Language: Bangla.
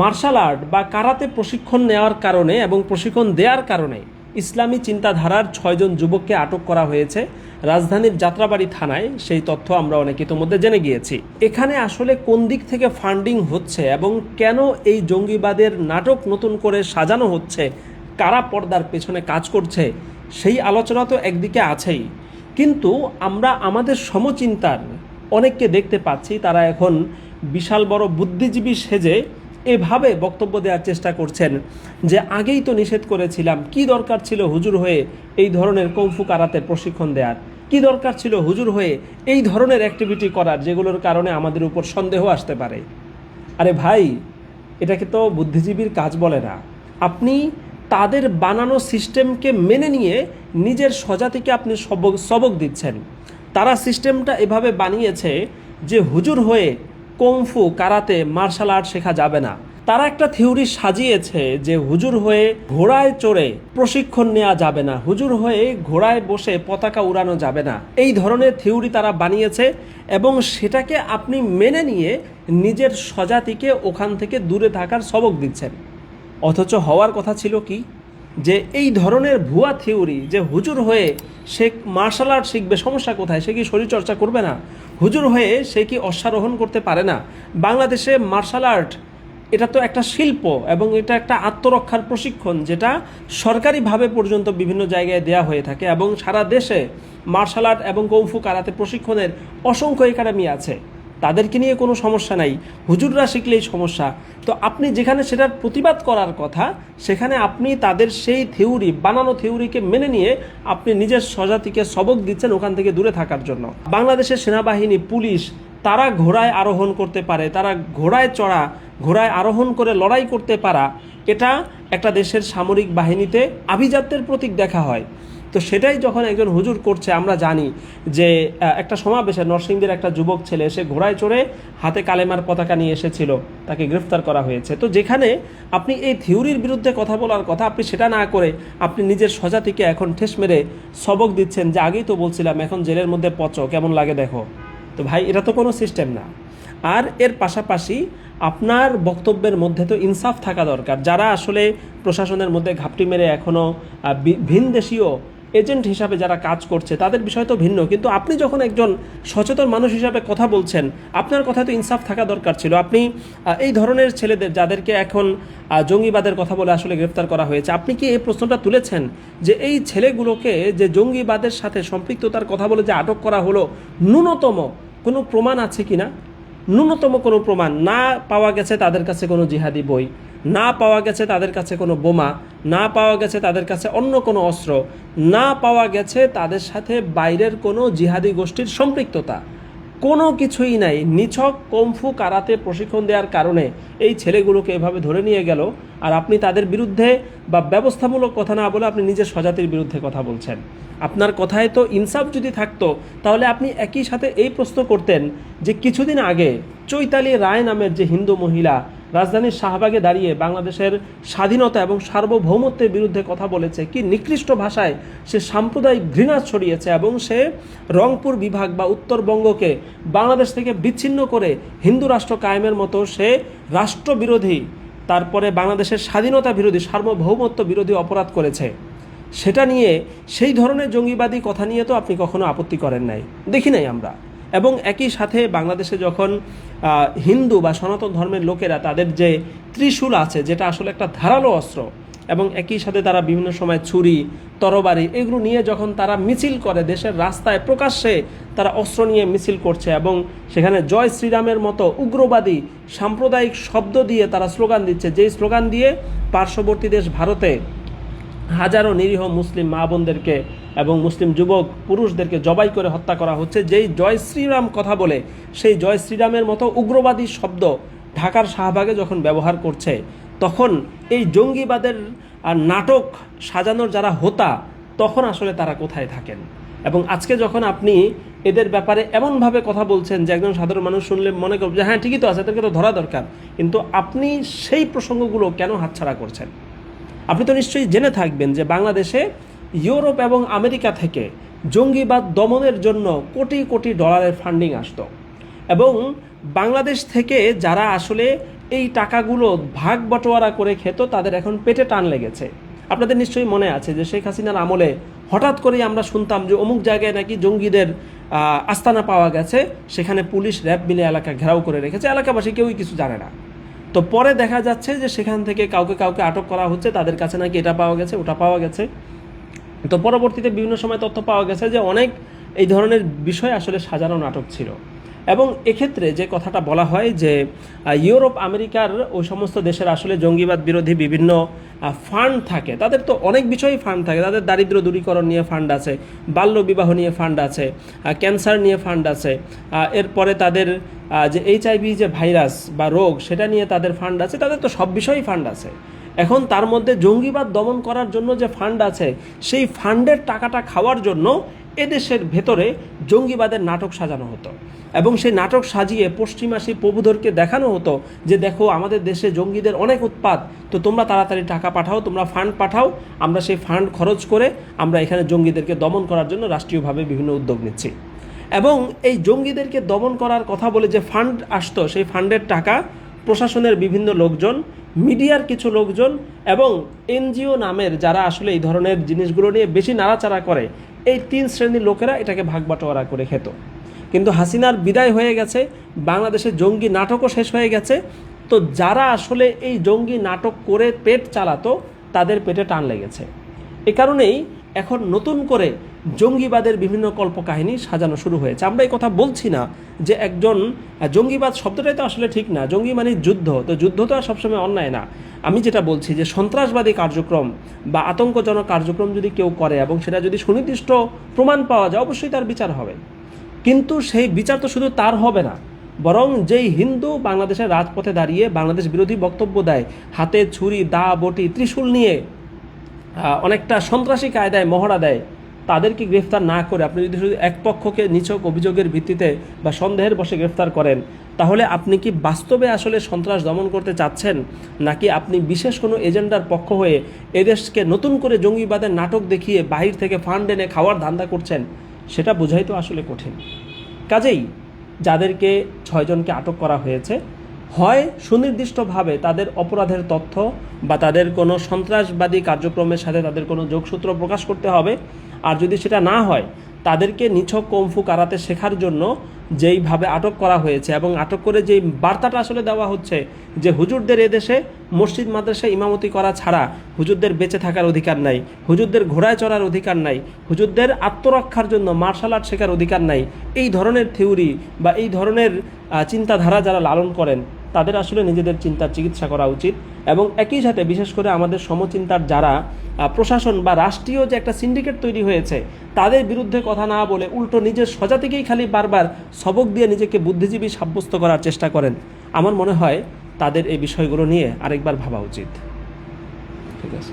মার্শাল আর্ট বা কারাতে প্রশিক্ষণ নেওয়ার কারণে এবং প্রশিক্ষণ দেওয়ার কারণে ইসলামী চিন্তাধারার 6 জন যুবককে আটক করা হয়েছে রাজধানীর যাত্রাবাড়ি থানায়। সেই তথ্য আমরা অনেক ইতিমধ্যে জেনে গিয়েছি। এখানে আসলে কোন দিক থেকে ফান্ডিং হচ্ছে এবং কেন এই জঙ্গিবাদের নাটক নতুন করে সাজানো হচ্ছে, কারা পর্দার পেছনে কাজ করছে, সেই আলোচনা তো একদিকে আছেই, কিন্তু আমরা আমাদের সমচিন্তার অনেককে দেখতে পাচ্ছি তারা এখন বিশাল বড় বুদ্ধিজীবী সেজে এভাবে বক্তব্য দেওয়ার চেষ্টা করছেন যে আগেই তো নিষেধ করেছিলাম, কি দরকার ছিল হুজুর হয়ে এই ধরনের কংফু কারাতের প্রশিক্ষণ দেওয়ার, কি দরকার ছিল হুজুর হয়ে এই ধরনের অ্যাক্টিভিটি করার যেগুলোর কারণে আমাদের উপর সন্দেহ আসতে পারে। আরে ভাই, এটাকে তো বুদ্ধিজীবীর কাজ বলে না। আপনি তাদের বানানো সিস্টেমকে মেনে নিয়ে নিজের স্বজাতিকে আপনি সবক দিচ্ছেন। তারা সিস্টেমটা এভাবে বানিয়েছে যে হুজুর হয়ে কংফু কারাতে মার্শাল আর্ট শেখা যাবে না। তারা একটা থিওরি সাজিয়েছে যে হুজুর হয়ে ঘোড়ায় চড়ে প্রশিক্ষণ নেওয়া যাবে না, হুজুর হয়ে ঘোড়ায় বসে পতাকা উড়ানো যাবে না। এই ধরনের থিওরি তারা বানিয়েছে এবং সেটাকে আপনি মেনে নিয়ে নিজের স্বজাতিকে ওখান থেকে দূরে থাকার সবক দিচ্ছেন। অথচ হওয়ার কথা ছিল কি, যে এই ধরনের ভুয়া থিওরি যে হুজুর হয়ে সে মার্শাল আর্ট শিখবে, সমস্যা কোথায়? সে কি শরীরচর্চা করবে না? হুজুর হয়ে সে কি অশ্বারোহণ করতে পারে না? বাংলাদেশে মার্শাল আর্ট এটা তো একটা শিল্প এবং এটা একটা আত্মরক্ষার প্রশিক্ষণ, যেটা সরকারিভাবে পর্যন্ত বিভিন্ন জায়গায় দেয়া হয়ে থাকে এবং সারা দেশে মার্শাল আর্ট এবং কংফু কারাতে প্রশিক্ষণের অসংখ্য একাডেমি আছে। তাদেরকে নিয়ে কোনো সমস্যা নাই, হুজুররা শিখলেই সমস্যা। তো আপনি যেখানে সেটার প্রতিবাদ করার কথা, সেখানে আপনি তাদের সেই থিওরি, বানানো থিওরিকে মেনে নিয়ে আপনি নিজের স্বজাতিকে সবক দিচ্ছেন ওখান থেকে দূরে থাকার জন্য। বাংলাদেশের সেনাবাহিনী, পুলিশ, তারা ঘোড়ায় আরোহণ করতে পারে, তারা ঘোড়ায় চড়া, ঘোড়ায় আরোহণ করে লড়াই করতে পারা, এটা একটা দেশের সামরিক বাহিনীতে আভিজাত্যের প্রতীক দেখা হয়। তো সেটাই যখন একজন হুজুর করছে, আমরা জানি যে একটা সমাবেশে নরসিংদীর একটা যুবক ছেলে এসে ঘোড়ায় চড়ে হাতে কালেমার পতাকা নিয়ে এসেছিল, তাকে গ্রেফতার করা হয়েছে। তো যেখানে আপনি এই থিওরির বিরুদ্ধে কথা বলার কথা, আপনি সেটা না করে আপনি নিজের স্বজাতিকে এখন ঠেস মেরে সবক দিচ্ছেন যে আগেই তো বলছিলাম, এখন জেলের মধ্যে পচো, কেমন লাগে দেখো। তো ভাই, এটা তো কোনো সিস্টেম না। আর এর পাশাপাশি আপনার বক্তব্যের মধ্যে তো ইনসাফ থাকা দরকার। যারা আসলে প্রশাসনের মধ্যে ঘাপটি মেরে এখনও ভিনদেশীয় এজেন্ট হিসাবে যারা কাজ করছে, তাদের বিষয় তো ভিন্ন, কিন্তু আপনি যখন একজন সচেতন মানুষ হিসাবে কথা বলছেন, আপনার কথায় তো ইনসাফ থাকা দরকার ছিল। আপনি এই ধরনের ছেলেদের, যাদেরকে এখন জঙ্গিবাদের কথা বলে আসলে গ্রেফতার করা হয়েছে, আপনি কি এই প্রশ্নটা তুলেছেন যে এই ছেলেগুলোকে যে জঙ্গিবাদের সাথে সম্পৃক্ততার কথা বলে যে আটক করা হলো, ন্যূনতম কোনো প্রমাণ আছে কি না? ন্যূনতম কোনো প্রমাণ না পাওয়া গেছে তাদের কাছে কোনো জিহাদি বই, না পাওয়া গেছে তাদের কাছে কোনো বোমা, না পাওয়া গেছে তাদের কাছে অন্য কোনো অস্ত্র, না পাওয়া গেছে তাদের সাথে বাইরের কোনো জিহাদি গোষ্ঠীর সম্পৃক্ততা, কোনো কিছুই নাই। নিছক কংফু কারাতে প্রশিক্ষণ দেওয়ার কারণে এই ছেলেগুলোকে এভাবে ধরে নিয়ে গেল, আর আপনি তাদের বিরুদ্ধে বা ব্যবস্থামূলক কথা না বলে আপনি নিজের স্বজাতির বিরুদ্ধে কথা বলছেন। আপনার কথায় তো ইনসাফ যদি থাকতো, তাহলে আপনি একই সাথে এই প্রশ্ন করতেন যে কিছুদিন আগে চৈতালি রায় নামের যে হিন্দু মহিলা রাজধানীর শাহবাগে দাঁড়িয়ে বাংলাদেশের স্বাধীনতা এবং সার্বভৌমত্বের বিরুদ্ধে কথা বলেছে, কি নিকৃষ্ট ভাষায় সে সাম্প্রদায়িক ঘৃণা ছড়িয়েছে এবং সে রংপুর বিভাগ বা উত্তরবঙ্গকে বাংলাদেশ থেকে বিচ্ছিন্ন করে হিন্দু রাষ্ট্র কায়েমের মতো সে রাষ্ট্রবিরোধী, তারপরে বাংলাদেশের স্বাধীনতা বিরোধী, সার্বভৌমত্ব বিরোধী অপরাধ করেছে। সেটা নিয়ে, সেই ধরনের জঙ্গিবাদী কথা নিয়ে তো আপনি কখনো আপত্তি করেন নাই, দেখি নাই আমরা। এবং একই সাথে বাংলাদেশে যখন হিন্দু বা সনাতন ধর্মের লোকেরা তাদের যে ত্রিশূল আছে, যেটা আসলে একটা ধারালো অস্ত্র, এবং একই সাথে তারা বিভিন্ন সময় ছুরি, তরবারি এগুলো নিয়ে যখন তারা মিছিল করে দেশের রাস্তায়, প্রকাশ্যে তারা অস্ত্র নিয়ে মিছিল করছে এবং সেখানে জয় শ্রীরামের মতো উগ্রবাদী সাম্প্রদায়িক শব্দ দিয়ে তারা স্লোগান দিচ্ছে, যেই স্লোগান দিয়ে পার্শ্ববর্তী দেশ ভারতে হাজারো নিরীহ মুসলিম মা বোনদেরকে এবং মুসলিম যুবক পুরুষদেরকে জবাই করে হত্যা করা হচ্ছে, যেই জয় শ্রীরাম কথা বলে সেই জয় শ্রীরামের মতো উগ্রবাদী শব্দ ঢাকার শাহবাগে যখন ব্যবহার করছে, তখন এই জঙ্গিবাদের নাটক সাজানোর যারা হোতা, তখন আসলে তারা কোথায় থাকেন? এবং আজকে যখন আপনি এদের ব্যাপারে এমনভাবে কথা বলছেন যে একজন সাধারণ মানুষ শুনলে মনে করবে যে হ্যাঁ ঠিকই তো আছে, এদেরকে তো ধরা দরকার, কিন্তু আপনি সেই প্রসঙ্গগুলো কেন হাতছাড়া করছেন? আপনি তো নিশ্চয়ই জেনে থাকবেন যে বাংলাদেশে ইউরোপ এবং আমেরিকা থেকে জঙ্গিবাদ দমনের জন্য কোটি কোটি ডলারের ফান্ডিং আসতো। এবং বাংলাদেশ থেকে যারা আসলে এই টাকাগুলো ভাগ বটোয়ারা করে খেত তাদের এখন পেটে টান লেগেছে। আপনাদের নিশ্চয়ই মনে আছে যে শেখ হাসিনার আমলে হঠাৎ করেই আমরা শুনতাম যে অমুক জায়গায় নাকি জঙ্গিদের আস্তানা পাওয়া গেছে, সেখানে পুলিশ র্যাব মিলে এলাকা ঘেরাও করে রেখেছে, এলাকাবাসী কেউই কিছু জানে না। তো পরে দেখা যাচ্ছে যে সেখান থেকে কাউকে কাউকে আটক করা হচ্ছে, তাদের কাছে নাকি এটা পাওয়া গেছে ওটা পাওয়া গেছে। তো পরবর্তীতে বিভিন্ন সময় তথ্য পাওয়া গেছে যে অনেক এই ধরনের বিষয় আসলে সাজানো নাটক ছিল। এবং এক্ষেত্রে যে কথাটা বলা হয় যে ইউরোপ আমেরিকার ওই সমস্ত দেশের আসলে জঙ্গিবাদ বিরোধী বিভিন্ন ফান্ড থাকে, তাদের তো অনেক বিষয়ই ফান্ড থাকে। তাদের দারিদ্র দূরীকরণ নিয়ে ফান্ড আছে, বাল্য বিবাহ নিয়ে ফান্ড আছে, ক্যান্সার নিয়ে ফান্ড আছে, এরপরে তাদের যে এইচআইভি যে ভাইরাস বা রোগ সেটা নিয়ে তাদের ফান্ড আছে, তাদের তো সব বিষয়েই ফান্ড আছে। এখন তার মধ্যে জঙ্গিবাদ দমন করার জন্য যে ফান্ড আছে সেই ফান্ডের টাকাটা খাওয়ার জন্য এদেশের ভেতরে জঙ্গিবাদের নাটক সাজানো হতো এবং সেই নাটক সাজিয়ে পশ্চিমা সেই প্রভুধরকে দেখানো হতো যে দেখো আমাদের দেশে জঙ্গিদের অনেক উৎপাত, তো তোমরা তাড়াতাড়ি টাকা পাঠাও, তোমরা ফান্ড পাঠাও, আমরা সেই ফান্ড খরচ করে আমরা এখানে জঙ্গিদেরকে দমন করার জন্য রাষ্ট্রীয়ভাবে বিভিন্ন উদ্যোগ নিচ্ছি। এবং এই জঙ্গিদেরকে দমন করার কথা বলে যে ফান্ড আসতো সেই ফান্ডের টাকা প্রশাসনের বিভিন্ন লোকজন, মিডিয়ার কিছু লোকজন এবং এনজিও নামের যারা আসলে এই ধরনের জিনিসগুলো নিয়ে বেশি নাড়াচাড়া করে, এই তিন শ্রেণীর লোকেরা এটাকে ভাগ বাটোয়ারা করে খেত। কিন্তু হাসিনার বিদায় হয়ে গেছে, বাংলাদেশে জঙ্গি নাটকও শেষ হয়ে গেছে। তো যারা আসলে এই জঙ্গি নাটক করে পেট চালাতো তাদের পেটে টান লেগেছে। এ কারণেই এখন নতুন করে জঙ্গিবাদের বিভিন্ন কল্পকাহিনী সাজানো শুরু হয়েছে। আমরা এই কথা বলছি না যে একজন জঙ্গিবাদ শব্দটাই তো আসলে ঠিক না, জঙ্গি মানে যুদ্ধ, তো যুদ্ধ তো আর সবসময় অন্যায় না। আমি যেটা বলছি যে সন্ত্রাসবাদী কার্যক্রম বা আতঙ্কজনক কার্যক্রম যদি কেউ করে এবং সেটা যদি সুনির্দিষ্ট প্রমাণ পাওয়া যায় অবশ্যই তার বিচার হবে। কিন্তু সেই বিচার তো শুধু তার হবে না, বরং যেই হিন্দু বাংলাদেশের রাজপথে দাঁড়িয়ে বাংলাদেশ বিরোধী বক্তব্য দেয়, হাতে ছুরি দা বটি ত্রিশূল নিয়ে অনেকটা সন্ত্রাসী কায়দায় মহড়া দেয়, তাদেরকে গ্রেফতার না করে আপনি যদি শুধু এক পক্ষকে নিছক অভিযোগের ভিত্তিতে বা সন্দেহের বশে গ্রেফতার করেন, তাহলে আপনি কি বাস্তবে আসলে সন্ত্রাস দমন করতে চাচ্ছেন, নাকি আপনি বিশেষ কোনো এজেন্ডার পক্ষ হয়ে এদেশকে নতুন করে জঙ্গিবাদের নাটক দেখিয়ে বাহির থেকে ফান্ড এনে খাওয়ার ধান্দা করছেন, সেটা বোঝাই তো আসলে কঠিন। কাজেই যাদেরকে 6 জনকে আটক করা হয়েছে, হয় সুনির্দিষ্টভাবে তাদের অপরাধের তথ্য বা তাদের কোনো সন্ত্রাসবাদী কার্যক্রমের সাথে তাদের কোনো যোগসূত্র প্রকাশ করতে হবে, আর যদি সেটা না হয় তাদেরকে নিছক কুংফু কারাতে শেখার জন্য যেইভাবে আটক করা হয়েছে এবং আটক করে যেই বার্তাটা আসলে দেওয়া হচ্ছে যে হুজুরদের এদেশে মসজিদ মাদ্রাসায় ইমামতি করা ছাড়া হুজুরদের বেঁচে থাকার অধিকার নাই, হুজুরদের ঘোড়ায় চড়ার অধিকার নাই, হুজুরদের আত্মরক্ষার জন্য মার্শাল আর্ট শেখার অধিকার নাই, এই ধরনের থিওরি বা এই ধরনের চিন্তাধারা যারা লালন করেন তাদের আসলে নিজেদের চিন্তার চিকিৎসা করা উচিত। এবং একই সাথে বিশেষ করে আমাদের সমচিন্তার যারা প্রশাসন বা রাষ্ট্রীয় যে একটা সিন্ডিকেট তৈরি হয়েছে তাদের বিরুদ্ধে কথা না বলে উল্টো নিজের স্বজাতিকেই খালি বারবার সবক দিয়ে নিজেকে বুদ্ধিজীবী সাব্যস্ত করার চেষ্টা করেন, আমার মনে হয় তাদের এই বিষয়গুলো নিয়ে আরেকবার ভাবা উচিত। ঠিক আছে।